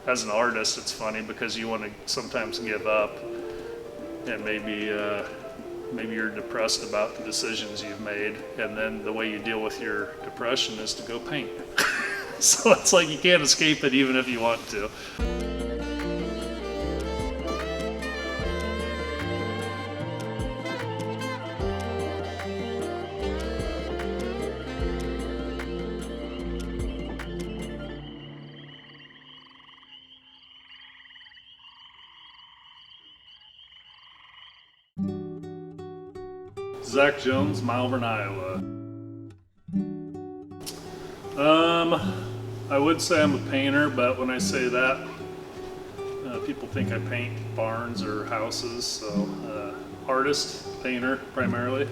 as an artist, it's funny because you want to sometimes give up, and maybe you're depressed about the decisions you've made, and then the way you deal with your depression is to go paint. So it's like you can't escape it even if you want to. Zack Jones, Malvern, Iowa. I would say I'm a painter, but when I say that, people think I paint barns or houses. So, artist, painter primarily.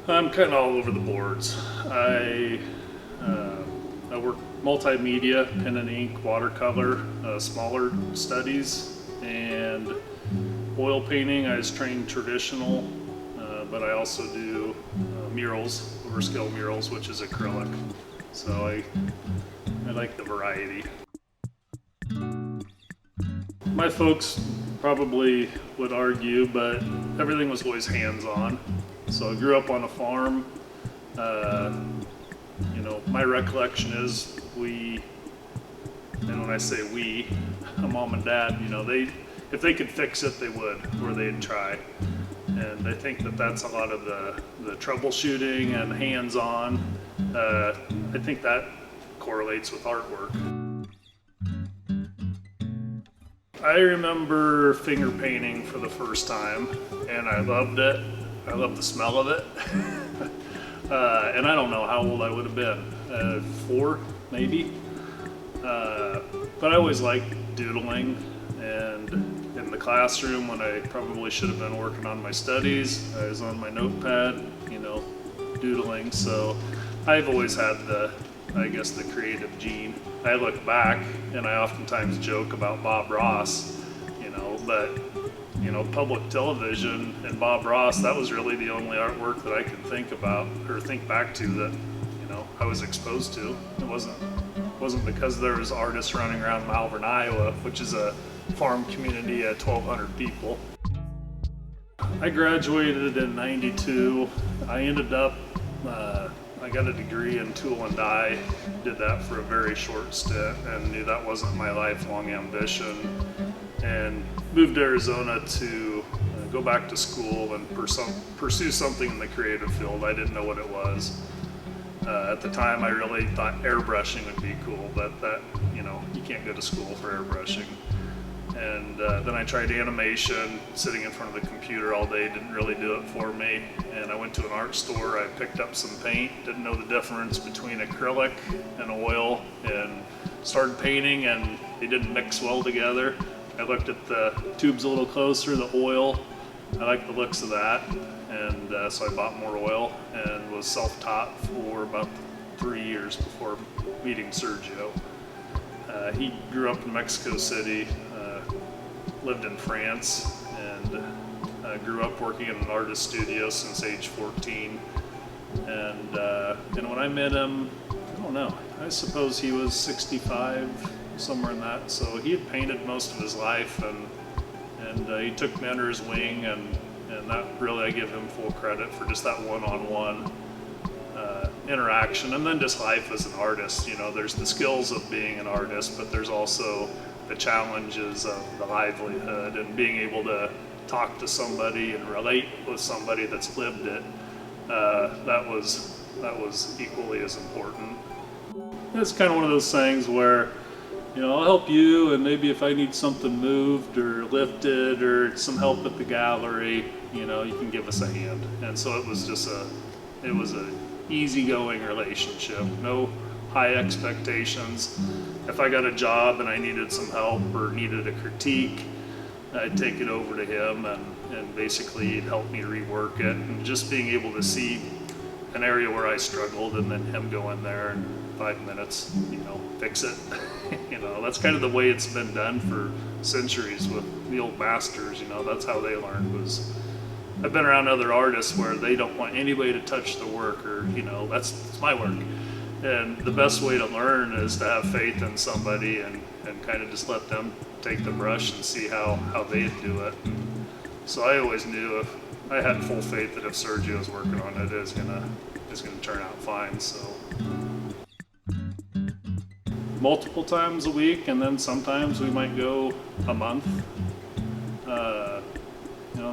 I'm kind of all over the boards. I work multimedia, pen and ink, watercolor, smaller studies, and oil painting. I was trained traditional, but I also do murals, overscale murals, which is acrylic. So I like the variety. My folks probably would argue, but everything was always hands-on. So I grew up on a farm. My recollection is and when I say we, mom and dad, if they could fix it, they would, or they'd try. And I think that's a lot of the troubleshooting and hands-on. I think that correlates with artwork. I remember finger painting for the first time, and I loved it. I loved the smell of it. And I don't know how old I would have been, 4 maybe. But I always liked doodling, and in the classroom when I probably should have been working on my studies, I was on my notepad, doodling. So I've always had the creative gene. I look back and I oftentimes joke about Bob Ross, but public television and Bob Ross, that was really the only artwork that I could think about or think back to that, I was exposed to. It wasn't because there was artists running around Malvern, Iowa, which is a farm community at 1,200 people. I graduated in '92. I ended up, I got a degree in tool and die, did that for a very short stint and knew that wasn't my lifelong ambition, and moved to Arizona to go back to school and pursue something in the creative field. I didn't know what it was. At the time I really thought airbrushing would be cool, but you can't go to school for airbrushing. And then I tried animation. Sitting in front of the computer all day didn't really do it for me. And I went to an art store, I picked up some paint, didn't know the difference between acrylic and oil, and started painting, and they didn't mix well together. I looked at the tubes a little closer, the oil, I liked the looks of that, and so I bought more oil and was self-taught for about 3 years before meeting Sergio. He grew up in Mexico City, lived in France, and grew up working in an artist studio since age 14. And when I met him, I don't know, I suppose he was 65, somewhere in that. So he had painted most of his life, and he took me under his wing, and that really, I give him full credit for just that one-on-one interaction. And then just life as an artist, there's the skills of being an artist, but there's also the challenges of the livelihood and being able to talk to somebody and relate with somebody that's lived it. That was equally as important. It's kind of one of those things where, I'll help you, and maybe if I need something moved or lifted or some help at the gallery, you can give us a hand. And so it was a easygoing relationship, no high expectations. If I got a job and I needed some help or needed a critique, I'd take it over to him, and basically he'd help me rework it. And just being able to see an area where I struggled, and then him go in there and 5 minutes, fix it. That's kind of the way it's been done for centuries with the old masters. That's how they learned. I've been around other artists where they don't want anybody to touch their work, or that's my work. And the best way to learn is to have faith in somebody and kind of just let them take the brush and see how they do it. So I always knew if I had full faith that if Sergio's working on it, it's gonna turn out fine. So multiple times a week, and then sometimes we might go a month.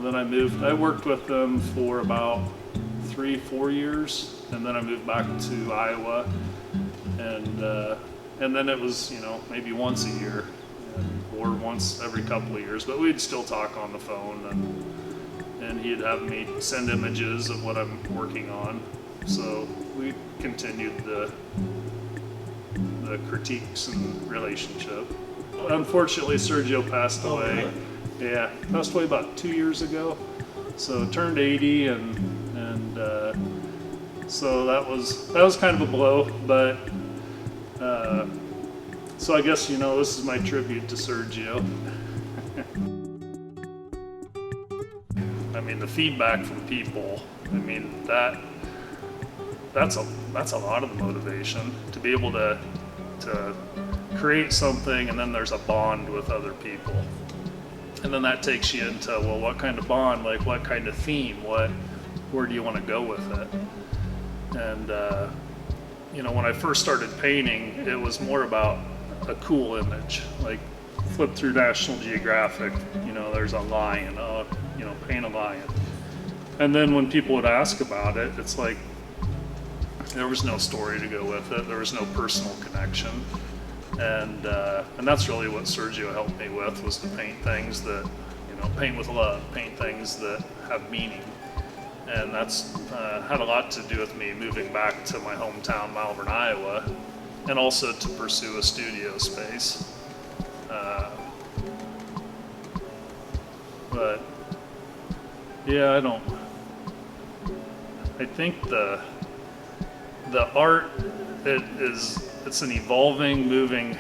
Then I worked with them for about 3-4 years, and then I moved back to Iowa, and then it was maybe once a year, or once every couple of years, but we'd still talk on the phone, and he'd have me send images of what I'm working on. So we continued the critiques and relationship. Unfortunately, Sergio passed away. Really? Yeah, passed away about 2 years ago. So turned 80, and so that was kind of a blow. But so I guess this is my tribute to Sergio. I mean, the feedback from people. I mean that's a lot of the motivation to be able to create something, and then there's a bond with other people. And then that takes you into, well, what kind of bond, like what kind of theme, where do you want to go with it? And, when I first started painting, it was more about a cool image, like flip through National Geographic, there's a lion, paint a lion. And then when people would ask about it, it's like, there was no story to go with it. There was no personal connection. And that's really what Sergio helped me with, was to paint things that, paint with love, paint things that have meaning. And that's had a lot to do with me moving back to my hometown, Malvern, Iowa, and also to pursue a studio space. But yeah, I think the art, it's an evolving, moving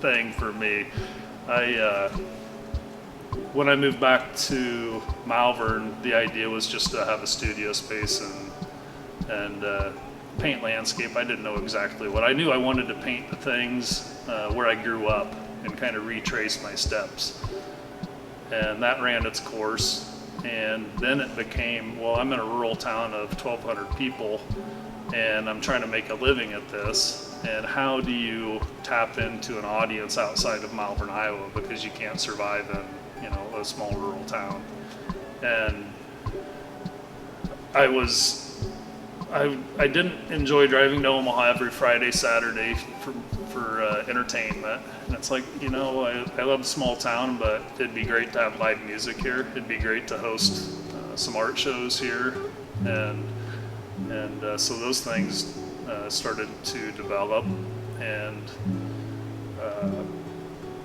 thing for me. When I moved back to Malvern, the idea was just to have a studio space and paint landscape. I didn't know exactly what. I knew I wanted to paint the things where I grew up and kind of retrace my steps. And that ran its course. And then it became, well, I'm in a rural town of 1,200 people, and I'm trying to make a living at this. And how do you tap into an audience outside of Malvern, Iowa, because you can't survive in, a small rural town? And I didn't enjoy driving to Omaha every Friday, Saturday for entertainment. And it's like, I love small town, but it'd be great to have live music here. It'd be great to host some art shows here, and so those things started to develop, and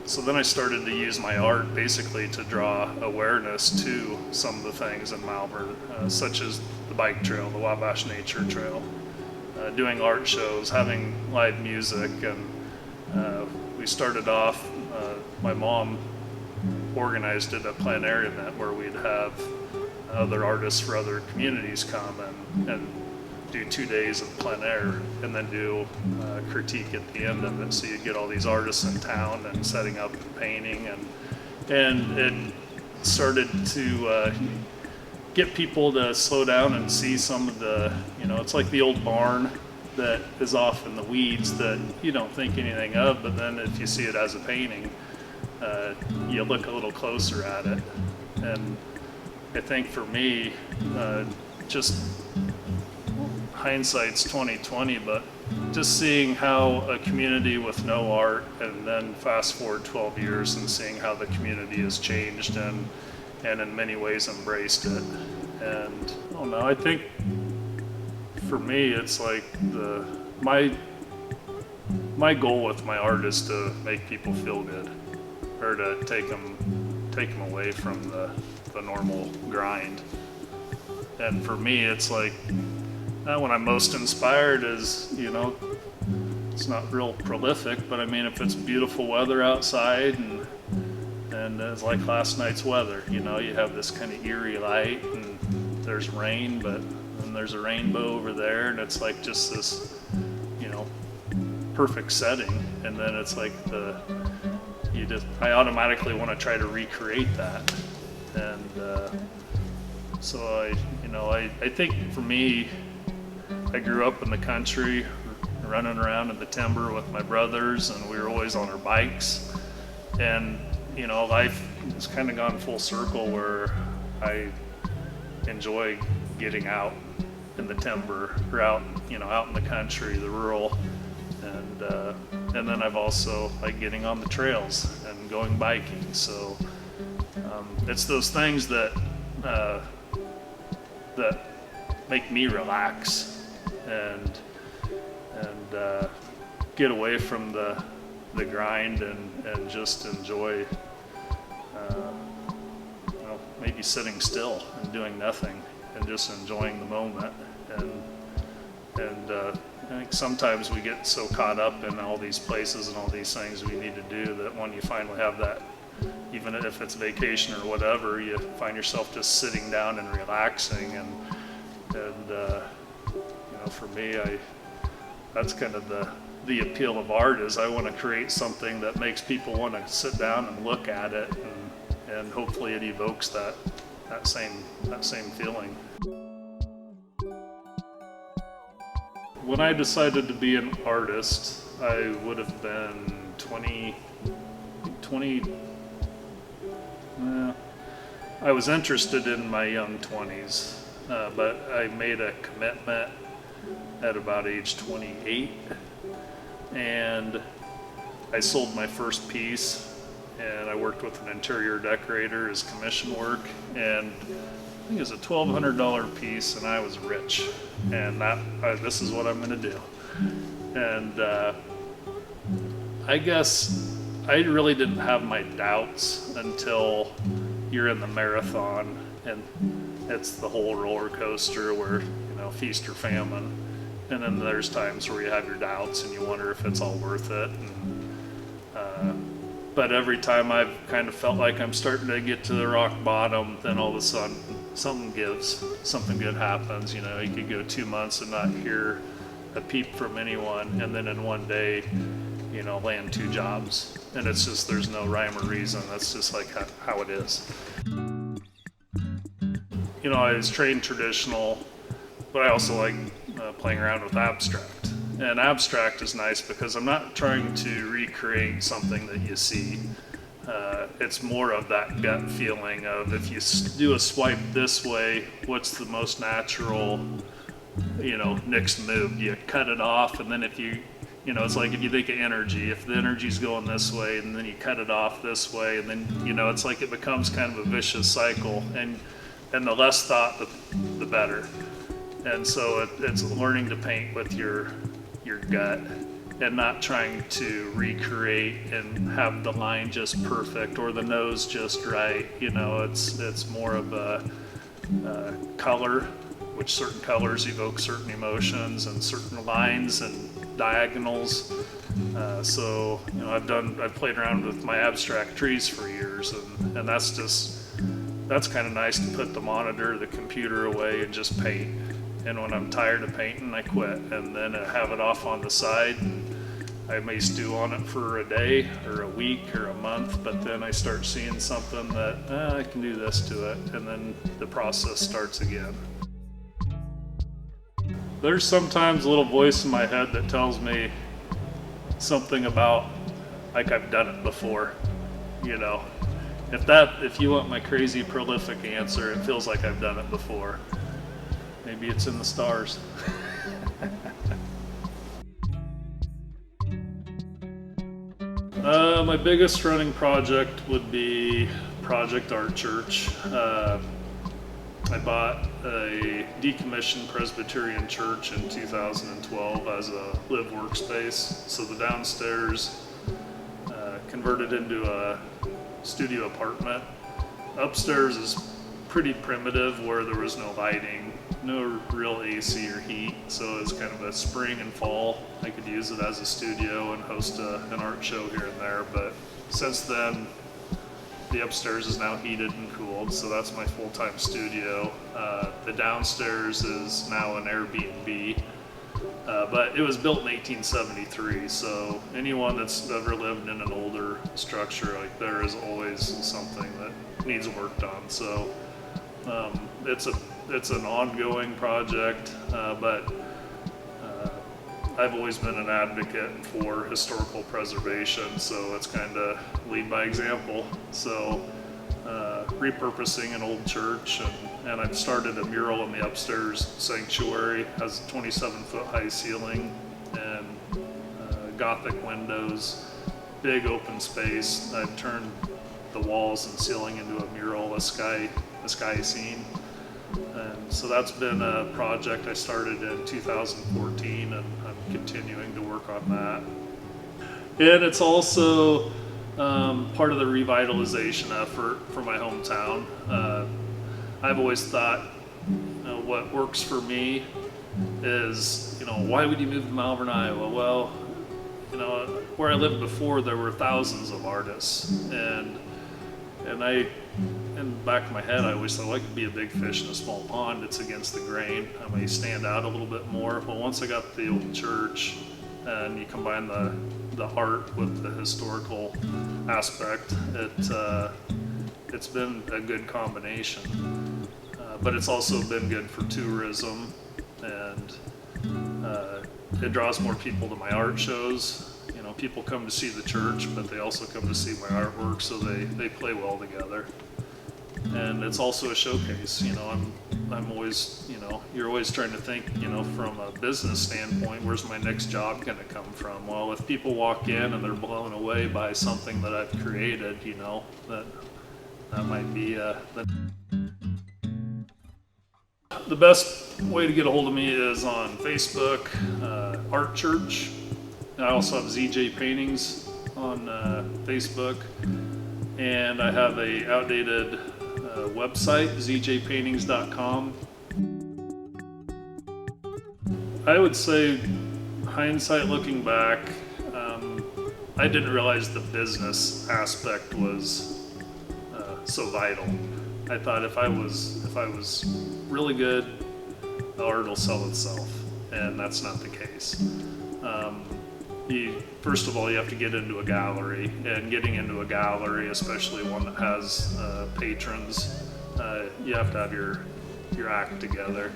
so then I started to use my art basically to draw awareness to some of the things in Malvern, such as the bike trail, the Wabash Nature Trail, doing art shows, having live music, and we started off, my mom organized it a plein air event where we'd have other artists for other communities come and do 2 days of plein air, and then do critique at the end of it. So you'd get all these artists in town and setting up and painting, and it started to get people to slow down and see some of the, it's like the old barn that is off in the weeds that you don't think anything of, but then if you see it as a painting, you look a little closer at it. And I think for me, just hindsight's 20/20, but just seeing how a community with no art, and then fast forward 12 years and seeing how the community has changed and in many ways embraced it. And I don't know, I think for me, it's like my goal with my art is to make people feel good, or to take them away from the normal grind. And for me, it's like, when I'm most inspired is, it's not real prolific, but I mean, if it's beautiful weather outside, and it's like last night's weather, you have this kind of eerie light, and there's rain, but then there's a rainbow over there, and it's like just this, perfect setting, and then it's like I automatically want to try to recreate that. And so I think for me, I grew up in the country, running around in the timber with my brothers, and we were always on our bikes. And life has kind of gone full circle where I enjoy getting out in the timber, or out in the country, the rural, and then I've also like getting on the trails and going biking. So it's those things that make me relax and get away from the grind and just enjoy maybe sitting still and doing nothing and just enjoying the moment. And I think sometimes we get so caught up in all these places and all these things we need to do that when you finally have that, even if it's vacation or whatever, you find yourself just sitting down and relaxing. And for me, that's kind of the appeal of art, is I want to create something that makes people want to sit down and look at it, and hopefully it evokes that same feeling. When I decided to be an artist, I would have been 20. I was interested in my young 20s, but I made a commitment at about age 28, and I sold my first piece, and I worked with an interior decorator as commission work, and I think it was a $1,200 piece, and I was rich, and this is what I'm going to do. And I guess I really didn't have my doubts until you're in the marathon, and it's the whole roller coaster where, feast or famine. And then there's times where you have your doubts and you wonder if it's all worth it. But every time I've kind of felt like I'm starting to get to the rock bottom, then all of a sudden something gives, something good happens. You could go 2 months and not hear a peep from anyone, and then in one day, land 2 jobs. And it's just, there's no rhyme or reason. That's just like how it is. I was trained traditional, but I also like playing around with abstract. And abstract is nice because I'm not trying to recreate something that you see. It's more of that gut feeling of, if you do a swipe this way, what's the most natural, next move? You cut it off, and then if you, it's like if you think of energy, if the energy's going this way, and then you cut it off this way, and then, it's like it becomes kind of a vicious cycle. And the less thought, the better. And so it's learning to paint with your gut, and not trying to recreate and have the line just perfect or the nose just right. It's more of a color, which certain colors evoke certain emotions, and certain lines and diagonals. So I've played around with my abstract trees for years, and that's kind of nice to put the monitor, the computer away, and just paint. And when I'm tired of painting, I quit, and then I have it off on the side, and I may stew on it for a day or a week or a month, but then I start seeing something that I can do this to it, and then the process starts again. There's sometimes a little voice in my head that tells me something about, like, I've done it before. If you want my crazy prolific answer, it feels like I've done it before. Maybe it's in the stars. My biggest running project would be Project Art Church. I bought a decommissioned Presbyterian church in 2012 as a live workspace. So the downstairs converted into a studio apartment. Upstairs is pretty primitive, where there was no lighting, no real AC or heat, so it's kind of a spring and fall. I could use it as a studio and host an art show here and there, but since then the upstairs is now heated and cooled, so that's my full-time studio. The downstairs is now an Airbnb, But it was built in 1873, so anyone that's ever lived in an older structure, like, there is always something that needs worked on. So it's an ongoing project, but I've always been an advocate for historical preservation, so it's kind of lead by example. So repurposing an old church, and I've started a mural in the upstairs sanctuary. Has a 27-foot high ceiling and Gothic windows, big open space. I've turned the walls and ceiling into a mural, a sky scene. And so that's been a project I started in 2014, and I'm continuing to work on that. And it's also part of the revitalization effort for my hometown. I've always thought, what works for me is, why would you move to Malvern, Iowa? Well, where I lived before, there were thousands of artists, and I, in the back of my head, I always thought, well, I could be a big fish in a small pond. It's against the grain. I may stand out a little bit more. Well, once I got the old church, and you combine the art with the historical aspect, it's been a good combination. But it's also been good for tourism, and it draws more people to my art shows. People come to see the church, but they also come to see my artwork, so they play well together. And it's also a showcase. I'm always, you're always trying to think, from a business standpoint, where's my next job going to come from? Well, if people walk in and they're blown away by something that I've created, that might be the best way to get a hold of me is on Facebook, Art Church. I also have ZJ Paintings on Facebook, and I have a outdated website, zjpaintings.com. I would say, hindsight looking back, I didn't realize the business aspect was so vital. I thought if I was really good, the art will sell itself, and that's not the case. First of all, you have to get into a gallery, and getting into a gallery, especially one that has patrons, you have to have your act together.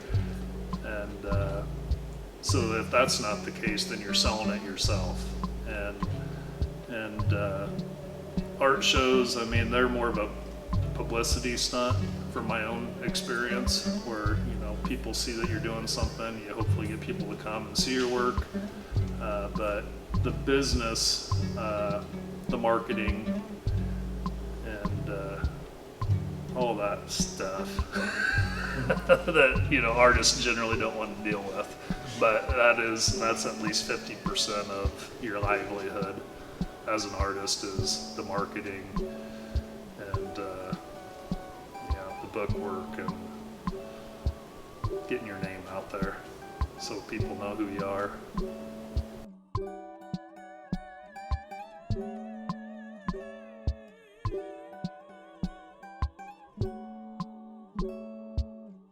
And so if that's not the case, then you're selling it yourself. And art shows, they're more of a publicity stunt from my own experience, where people see that you're doing something, you hopefully get people to come and see your work. But the business, the marketing, and all that stuff that artists generally don't want to deal with. But that's at least 50% of your livelihood as an artist, is the marketing and the book work and getting your name out there so people know who you are.